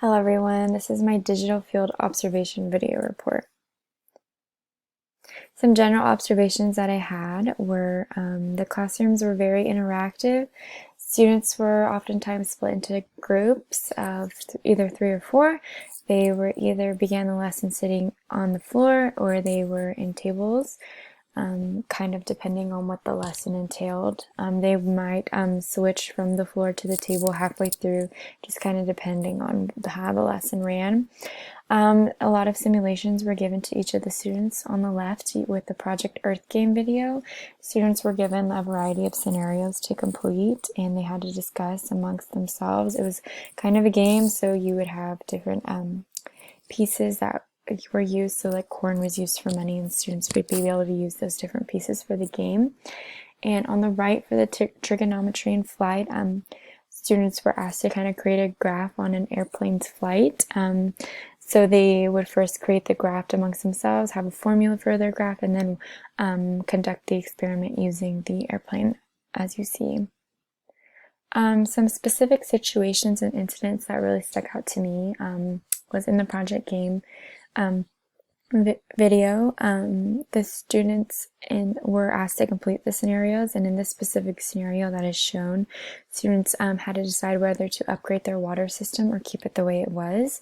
Hello everyone, this is my digital field observation video report. Some general observations that I had were the classrooms were very interactive. Students were oftentimes split into groups of either 3 or 4. They were either began the lesson sitting on the floor or they were in tables. Kind of depending on what the lesson entailed. They might switch from the floor to the table halfway through, just kind of depending on how the lesson ran. A lot of simulations were given to each of the students on the left with the Project Earth game video. Students were given a variety of scenarios to complete and they had to discuss amongst themselves. It was kind of a game, so you would have different pieces that were used, so like corn was used for money and students would be able to use those different pieces for the game. And on the right for the trigonometry and flight, students were asked to kind of create a graph on an airplane's flight. So they would first create the graph amongst themselves, have a formula for their graph, and then conduct the experiment using the airplane as you see. Some specific situations and incidents that really stuck out to me was in the project game video. The students were asked to complete the scenarios, and in this specific scenario that is shown, students had to decide whether to upgrade their water system or keep it the way it was.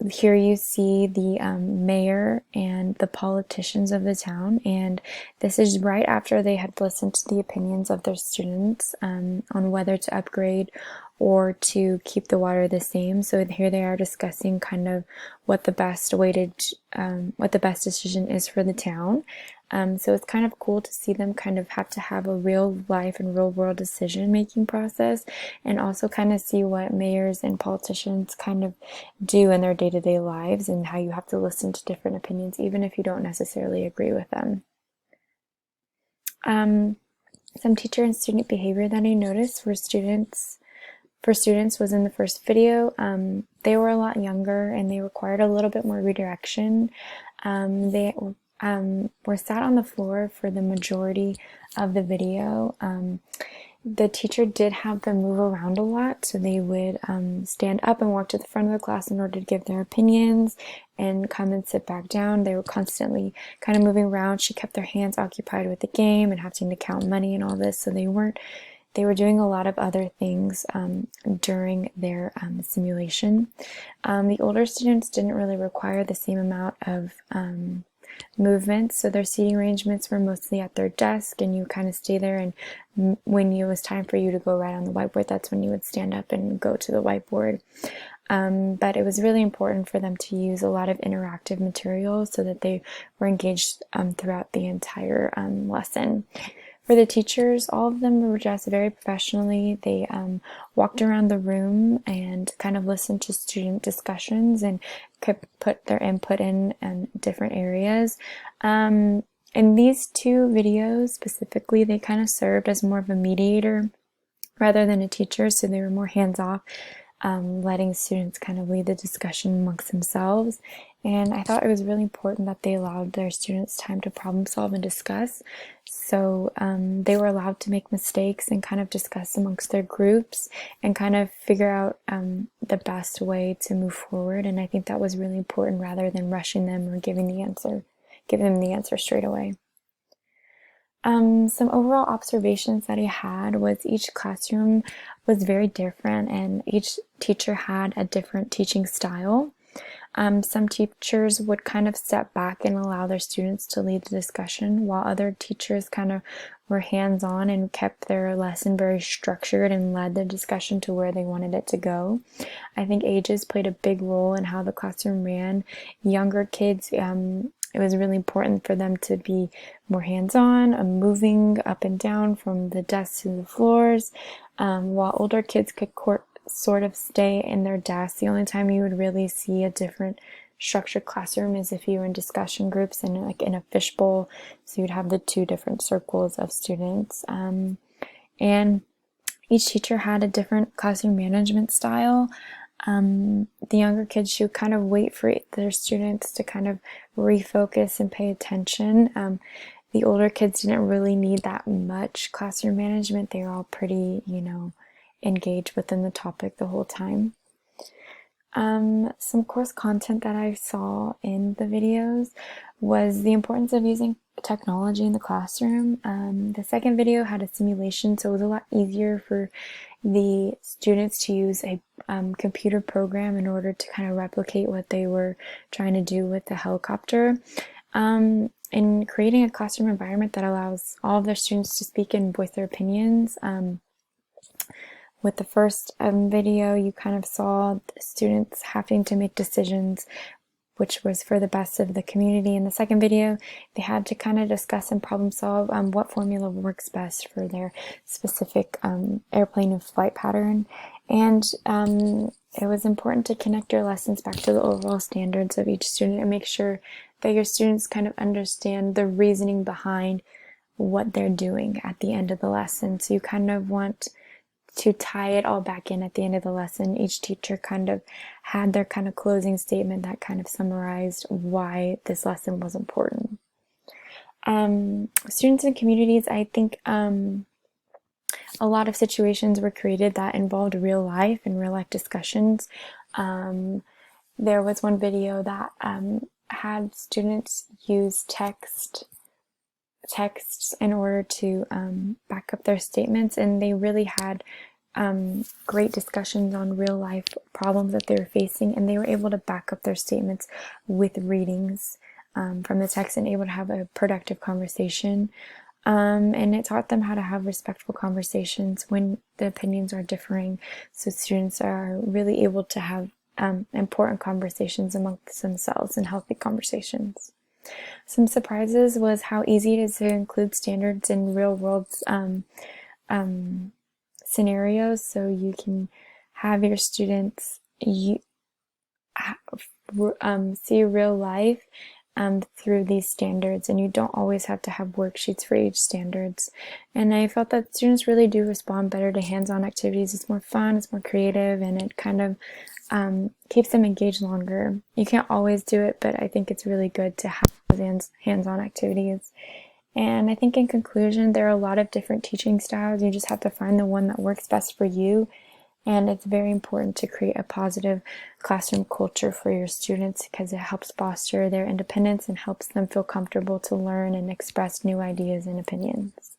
Here you see the mayor and the politicians of the town, and this is right after they had listened to the opinions of their students on whether to upgrade or to keep the water the same. So here they are discussing kind of what the best what the best decision is for the town. So it's kind of cool to see them kind of have to have a real life and real world decision making process, and also kind of see what mayors and politicians kind of do in their day-to-day lives and how you have to listen to different opinions even if you don't necessarily agree with them. Some teacher and student behavior that I noticed were students was in the first video. They were a lot younger and they required a little bit more redirection. They were sat on the floor for the majority of the video. The teacher did have them move around a lot, so they would stand up and walk to the front of the class in order to give their opinions and come and sit back down. They were constantly kind of moving around. She kept their hands occupied with the game and having to count money and all this, so they were doing a lot of other things during their simulation. The older students didn't really require the same amount of movements, so their seating arrangements were mostly at their desk, and you kind of stay there, and when it was time for you to go right on the whiteboard, that's when you would stand up and go to the whiteboard. But it was really important for them to use a lot of interactive materials so that they were engaged throughout the entire lesson. For the teachers, all of them were dressed very professionally. They walked around the room and kind of listened to student discussions and could put their input in different areas. In these two videos specifically, they kind of served as more of a mediator rather than a teacher, so they were more hands-off, letting students kind of lead the discussion amongst themselves. And I thought it was really important that they allowed their students time to problem solve and discuss. So they were allowed to make mistakes and kind of discuss amongst their groups and kind of figure out the best way to move forward. And I think that was really important rather than rushing them or giving them the answer straight away. Some overall observations that I had was each classroom was very different and each teacher had a different teaching style. Some teachers would kind of step back and allow their students to lead the discussion, while other teachers kind of were hands-on and kept their lesson very structured and led the discussion to where they wanted it to go. I think ages played a big role in how the classroom ran. Younger kids, it was really important for them to be more hands-on, moving up and down from the desks to the floors, while older kids could sort of stay in their desks. The only time you would really see a different structured classroom is if you were in discussion groups and like in a fishbowl, so you'd have the two different circles of students. And each teacher had a different classroom management style. The younger kids should kind of wait for their students to kind of refocus and pay attention. The older kids didn't really need that much classroom management. They were all pretty, engaged within the topic the whole time. Some course content that I saw in the videos was the importance of using technology in the classroom. The second video had a simulation, so it was a lot easier for the students to use a computer program in order to kind of replicate what they were trying to do with the helicopter. In creating a classroom environment that allows all of their students to speak and voice their opinions. With the first video, you kind of saw the students having to make decisions which was for the best of the community. In the second video, they had to kind of discuss and problem solve what formula works best for their specific airplane and flight pattern. And it was important to connect your lessons back to the overall standards of each student and make sure that your students kind of understand the reasoning behind what they're doing at the end of the lesson. So you kind of want to tie it all back in at the end of the lesson. Each teacher kind of had their kind of closing statement that kind of summarized why this lesson was important. Students and communities, I think a lot of situations were created that involved real life and real life discussions. There was one video that had students use texts in order to back up their statements, and they really had great discussions on real life problems that they were facing, and they were able to back up their statements with readings from the text and able to have a productive conversation. And it taught them how to have respectful conversations when the opinions are differing, so students are really able to have important conversations amongst themselves and healthy conversations. Some surprises was how easy it is to include standards in real world scenarios, so you can have your students see real life through these standards, and you don't always have to have worksheets for each standards. And I felt that students really do respond better to hands-on activities. It's more fun, it's more creative, and it kind of keeps them engaged longer. You can't always do it, but I think it's really good to have those hands-on activities. And I think in conclusion, there are a lot of different teaching styles. You just have to find the one that works best for you. And it's very important to create a positive classroom culture for your students because it helps foster their independence and helps them feel comfortable to learn and express new ideas and opinions.